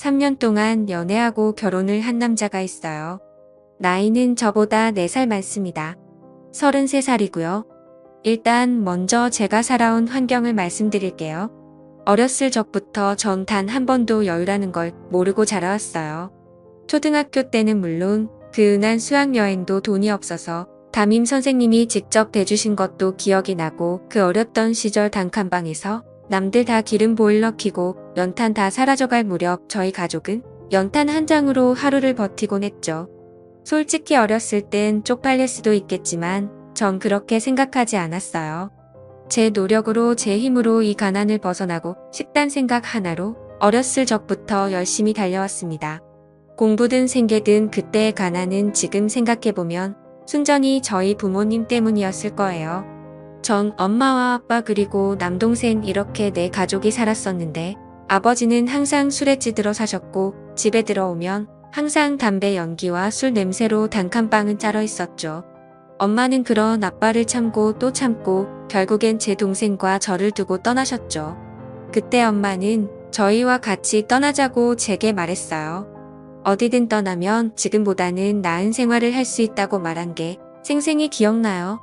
3년 동안 연애하고 결혼을 한 남자가 있어요. 나이는 저보다 4살 많습니다. 33살이고요. 일단 먼저 제가 살아온 환경을 말씀드릴게요. 어렸을 적부터 전 단 한 번도 여유라는 걸 모르고 자라왔어요. 초등학교 때는 물론 그 은한 수학여행도 돈이 없어서 담임 선생님이 직접 대주신 것도 기억이 나고 그 어렸던 시절 단칸방에서 남들 다 기름 보일러 켜고 연탄 다 사라져갈 무렵 저희 가족은 연탄 한 장으로 하루를 버티곤 했죠. 솔직히 어렸을 땐 쪽팔릴 수도 있겠지만 전 그렇게 생각하지 않았어요. 제 노력으로 제 힘으로 이 가난을 벗어나고 싶단 생각 하나로 어렸을 적부터 열심히 달려왔습니다. 공부든 생계든 그때의 가난은 지금 생각해보면 순전히 저희 부모님 때문이었을 거예요. 전 엄마와 아빠 그리고 남동생 이렇게 4가족이 살았었는데 아버지는 항상 술에 찌들어 사셨고 집에 들어오면 항상 담배 연기와 술 냄새로 단칸방은 짤어 있었죠. 엄마는 그런 아빠를 참고 또 참고 결국엔 제 동생과 저를 두고 떠나셨죠. 그때 엄마는 저희와 같이 떠나자고 제게 말했어요. 어디든 떠나면 지금보다는 나은 생활을 할 수 있다고 말한 게 생생히 기억나요.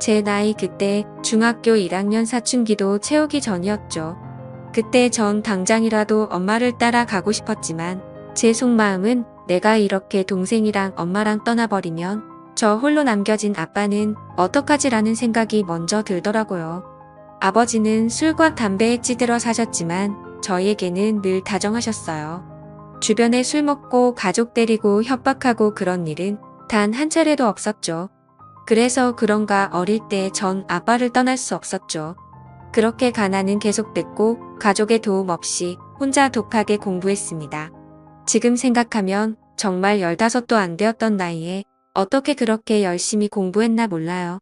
제 나이 그때 중학교 1학년 사춘기도 채우기 전이었죠. 그때 전 당장이라도 엄마를 따라 가고 싶었지만 제 속마음은 내가 이렇게 동생이랑 엄마랑 떠나버리면 저 홀로 남겨진 아빠는 어떡하지라는 생각이 먼저 들더라고요. 아버지는 술과 담배에 찌들어 사셨지만 저희에게는 늘 다정하셨어요. 주변에 술 먹고 가족 때리고 협박하고 그런 일은 단 한 차례도 없었죠. 그래서 그런가 어릴 때 전 아빠를 떠날 수 없었죠. 그렇게 가난은 계속됐고 가족의 도움 없이 혼자 독하게 공부했습니다. 지금 생각하면 정말 15도 안 되었던 나이에 어떻게 그렇게 열심히 공부했나 몰라요.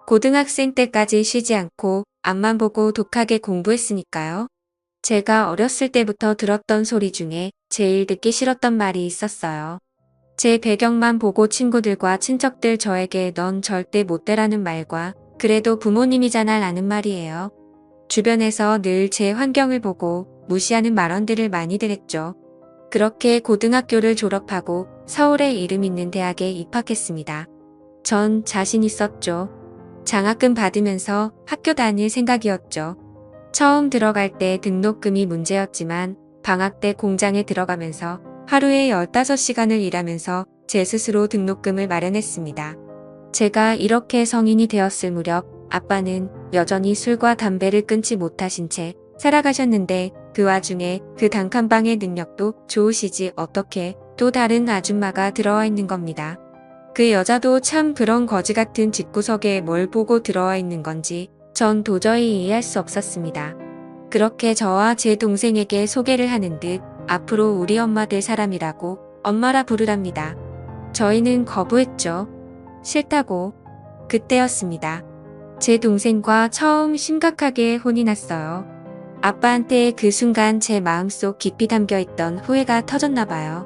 고등학생 때까지 쉬지 않고 앞만 보고 독하게 공부했으니까요. 제가 어렸을 때부터 들었던 소리 중에 제일 듣기 싫었던 말이 있었어요. 제 배경만 보고 친구들과 친척들 저에게 넌 절대 못 되라는 말과 그래도 부모님이잖아 라는 말이에요. 주변에서 늘 제 환경을 보고 무시하는 말원들을 많이들 했죠. 그렇게 고등학교를 졸업하고 서울에 이름 있는 대학에 입학했습니다. 전 자신 있었죠. 장학금 받으면서 학교 다닐 생각이었죠. 처음 들어갈 때 등록금이 문제였지만 방학 때 공장에 들어가면서 하루에 15시간을 일하면서 제 스스로 등록금을 마련했습니다. 제가 이렇게 성인이 되었을 무렵 아빠는 여전히 술과 담배를 끊지 못하신 채 살아가셨는데 그 와중에 그 단칸방의 능력도 좋으시지 어떻게 또 다른 아줌마가 들어와 있는 겁니다. 그 여자도 참 그런 거지 같은 집구석에 뭘 보고 들어와 있는 건지 전 도저히 이해할 수 없었습니다. 그렇게 저와 제 동생에게 소개를 하는 듯 앞으로 우리 엄마 될 사람이라고 엄마라 부르랍니다. 저희는 거부했죠. 싫다고. 그때였습니다. 제 동생과 처음 심각하게 혼이 났어요. 아빠한테 그 순간 제 마음속 깊이 담겨있던 후회가 터졌나 봐요.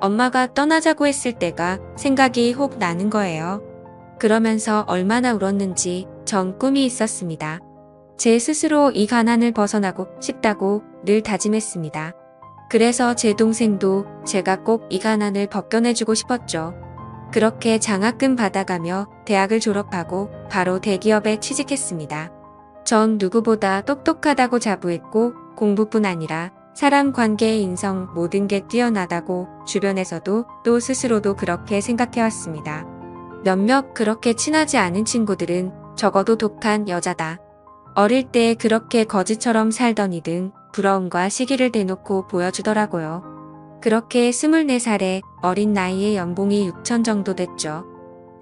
엄마가 떠나자고 했을 때가 생각이 혹 나는 거예요. 그러면서 얼마나 울었는지 전 꿈이 있었습니다. 제 스스로 이 가난을 벗어나고 싶다고 늘 다짐했습니다. 그래서 제 동생도 제가 꼭 이 가난을 벗겨내주고 싶었죠. 그렇게 장학금 받아가며 대학을 졸업하고 바로 대기업에 취직했습니다. 전 누구보다 똑똑하다고 자부했고 공부뿐 아니라 사람 관계, 인성 모든 게 뛰어나다고 주변에서도 또 스스로도 그렇게 생각해왔습니다. 몇몇 그렇게 친하지 않은 친구들은 적어도 독한 여자다. 어릴 때 그렇게 거지처럼 살더니 등 부러움과 시기를 대놓고 보여주더라고요. 그렇게 24살에 어린 나이에 연봉이 6천 정도 됐죠.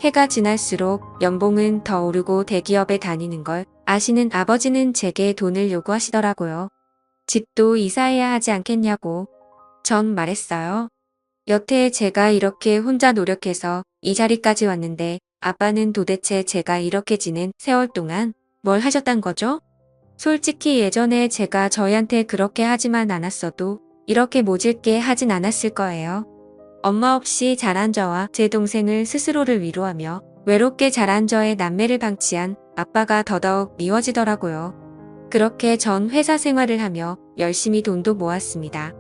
해가 지날수록 연봉은 더 오르고 대기업에 다니는 걸 아시는 아버지는 제게 돈을 요구하시더라고요. 집도 이사해야 하지 않겠냐고. 전 말했어요. 여태 제가 이렇게 혼자 노력해서 이 자리까지 왔는데 아빠는 도대체 제가 이렇게 지낸 세월 동안 뭘 하셨단 거죠? 솔직히 예전에 제가 저희한테 그렇게 하지만 않았어도 이렇게 모질게 하진 않았을 거예요. 엄마 없이 자란 저와 제 동생을 스스로를 위로하며 외롭게 자란 저의 남매를 방치한 아빠가 더더욱 미워지더라고요. 그렇게 전 회사 생활을 하며 열심히 돈도 모았습니다.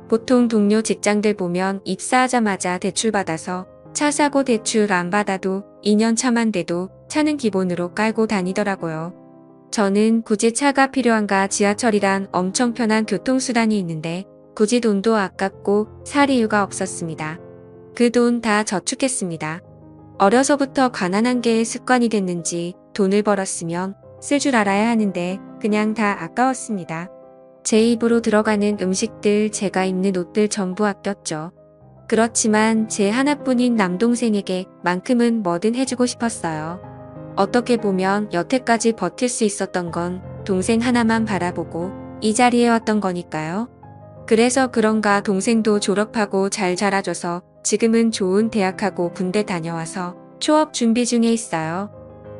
보통 동료 직장들 보면 입사하자마자 대출 받아서 차 사고 대출 안 받아도 2년 차만 돼도 차는 기본으로 깔고 다니더라고요. 저는 굳이 차가 필요한가 지하철이란 엄청 편한 교통수단이 있는데 굳이 돈도 아깝고 살 이유가 없었습니다. 그 돈 다 저축했습니다. 어려서부터 가난한 게 습관이 됐는지 돈을 벌었으면 쓸 줄 알아야 하는데 그냥 다 아까웠습니다. 제 입으로 들어가는 음식들, 제가 입는 옷들 전부 아꼈죠. 그렇지만 제 하나뿐인 남동생에게 만큼은 뭐든 해주고 싶었어요. 어떻게 보면 여태까지 버틸 수 있었던 건 동생 하나만 바라보고 이 자리에 왔던 거니까요. 그래서 그런가 동생도 졸업하고 잘 자라줘서 지금은 좋은 대학하고 군대 다녀와서 취업 준비 중에 있어요.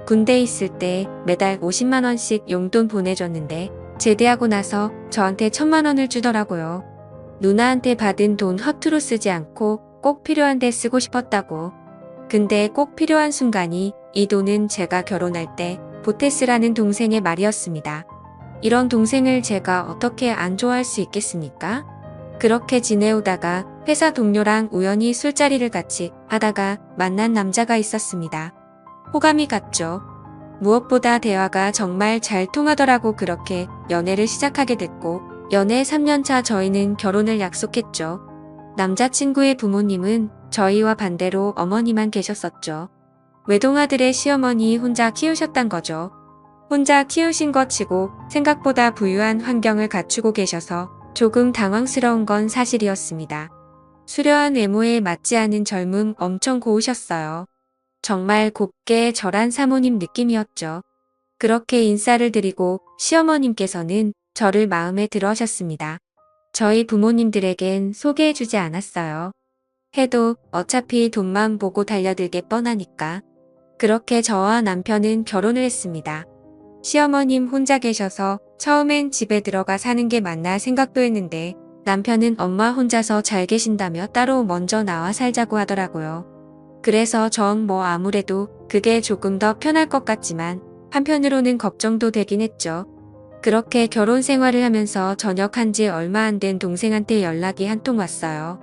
군대에 있을 때 매달 50만 원씩 용돈 보내줬는데 제대하고 나서 저한테 1,000만 원을 주더라고요. 누나한테 받은 돈 허투루 쓰지 않고 꼭 필요한 데 쓰고 싶었다고. 근데 꼭 필요한 순간이 이 돈은 제가 결혼할 때 보태 쓰라는 동생의 말이었습니다. 이런 동생을 제가 어떻게 안 좋아할 수 있겠습니까? 그렇게 지내오다가 회사 동료랑 우연히 술자리를 같이 하다가 만난 남자가 있었습니다. 호감이 갔죠. 무엇보다 대화가 정말 잘 통하더라고. 그렇게 연애를 시작하게 됐고 연애 3년차 저희는 결혼을 약속했죠. 남자친구의 부모님은 저희와 반대로 어머니만 계셨었죠. 외동아들의 시어머니 혼자 키우셨단 거죠. 혼자 키우신 것 치고 생각보다 부유한 환경을 갖추고 계셔서 조금 당황스러운 건 사실이었습니다. 수려한 외모에 맞지 않은 젊음, 엄청 고우셨어요. 정말 곱게 절한 사모님 느낌이었죠. 그렇게 인사를 드리고 시어머님께서는 저를 마음에 들어 하셨습니다. 저희 부모님들에겐 소개해주지 않았어요. 해도 어차피 돈만 보고 달려들게 뻔하니까. 그렇게 저와 남편은 결혼을 했습니다. 시어머님 혼자 계셔서 처음엔 집에 들어가 사는 게 맞나 생각도 했는데 남편은 엄마 혼자서 잘 계신다며 따로 먼저 나와 살자고 하더라고요. 그래서 전 뭐 아무래도 그게 조금 더 편할 것 같지만 한편으로는 걱정도 되긴 했죠. 그렇게 결혼 생활을 하면서 전역한 지 얼마 안 된 동생한테 연락이 한 통 왔어요.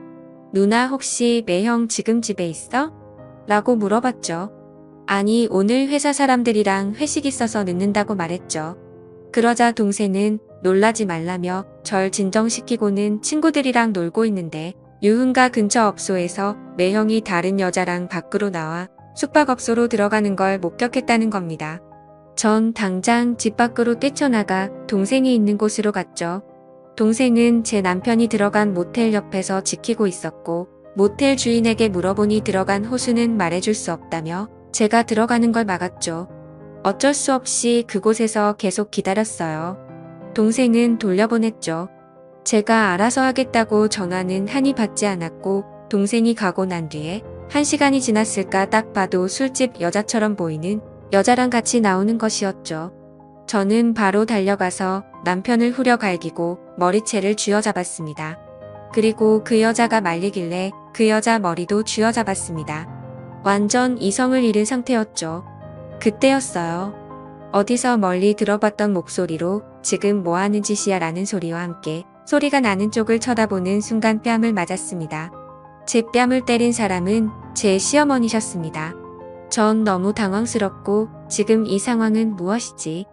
누나 혹시 매형 지금 집에 있어? 라고 물어봤죠. 아니 오늘 회사 사람들이랑 회식 있어서 늦는다고 말했죠. 그러자 동생은 놀라지 말라며 절 진정시키고는 친구들이랑 놀고 있는데 유흥가 근처 업소에서 매형이 다른 여자랑 밖으로 나와 숙박업소로 들어가는 걸 목격했다는 겁니다. 전 당장 집 밖으로 뛰쳐나가 동생이 있는 곳으로 갔죠. 동생은 제 남편이 들어간 모텔 옆에서 지키고 있었고 모텔 주인에게 물어보니 들어간 호수는 말해줄 수 없다며 제가 들어가는 걸 막았죠. 어쩔 수 없이 그곳에서 계속 기다렸어요. 동생은 돌려보냈죠. 제가 알아서 하겠다고 전화는 한이 받지 않았고 동생이 가고 난 뒤에 1시간이 지났을까 딱 봐도 술집 여자처럼 보이는 여자랑 같이 나오는 것이었죠. 저는 바로 달려가서 남편을 후려 갈기고 머리채를 쥐어잡았습니다. 그리고 그 여자가 말리길래 그 여자 머리도 쥐어잡았습니다. 완전 이성을 잃은 상태였죠. 그때였어요. 어디서 멀리 들어봤던 목소리로 지금 뭐 하는 짓이야 라는 소리와 함께 소리가 나는 쪽을 쳐다보는 순간 뺨을 맞았습니다. 제 뺨을 때린 사람은 제 시어머니셨습니다. 전 너무 당황스럽고 지금 이 상황은 무엇이지?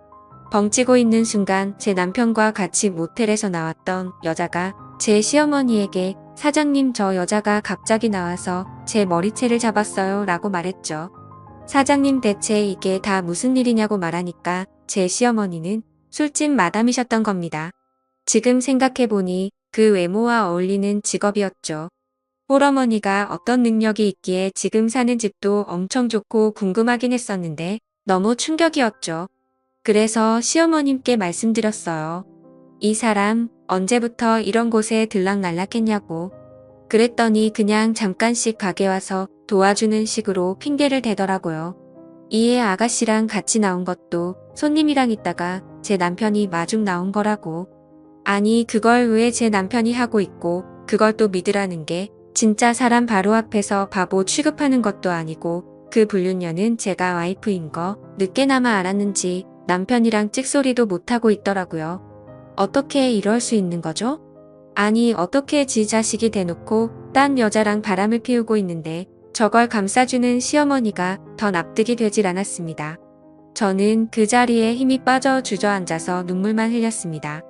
벙찌고 있는 순간 제 남편과 같이 모텔에서 나왔던 여자가 제 시어머니에게 사장님 저 여자가 갑자기 나와서 제 머리채를 잡았어요 라고 말했죠. 사장님 대체 이게 다 무슨 일이냐고 말하니까 제 시어머니는 술집 마담이셨던 겁니다. 지금 생각해보니 그 외모와 어울리는 직업이었죠. 홀어머니가 어떤 능력이 있기에 지금 사는 집도 엄청 좋고 궁금하긴 했었는데 너무 충격이었죠. 그래서 시어머님께 말씀드렸어요. 이 사람 언제부터 이런 곳에 들락날락했냐고. 그랬더니 그냥 잠깐씩 가게 와서 도와주는 식으로 핑계를 대더라고요. 이에 아가씨랑 같이 나온 것도 손님이랑 있다가 제 남편이 마중 나온 거라고. 아니 그걸 왜 제 남편이 하고 있고 그걸 또 믿으라는 게 진짜 사람 바로 앞에서 바보 취급하는 것도 아니고 그 불륜녀는 제가 와이프인 거 늦게나마 알았는지 남편이랑 찍소리도 못하고 있더라고요. 어떻게 이럴 수 있는 거죠? 아니 어떻게 지 자식이 대놓고 딴 여자랑 바람을 피우고 있는데 저걸 감싸주는 시어머니가 더 납득이 되질 않았습니다. 저는 그 자리에 힘이 빠져 주저앉아서 눈물만 흘렸습니다.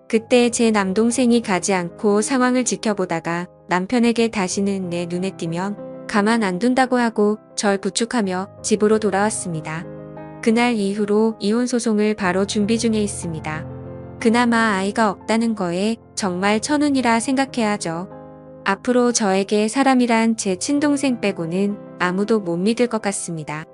그때 제 남동생이 가지 않고 상황을 지켜보다가 남편에게 다시는 내 눈에 띄면 가만 안 둔다고 하고 절 부축하며 집으로 돌아왔습니다. 그날 이후로 이혼 소송을 바로 준비 중에 있습니다. 그나마 아이가 없다는 거에 정말 천운이라 생각해야죠. 앞으로 저에게 사람이란 제 친동생 빼고는 아무도 못 믿을 것 같습니다.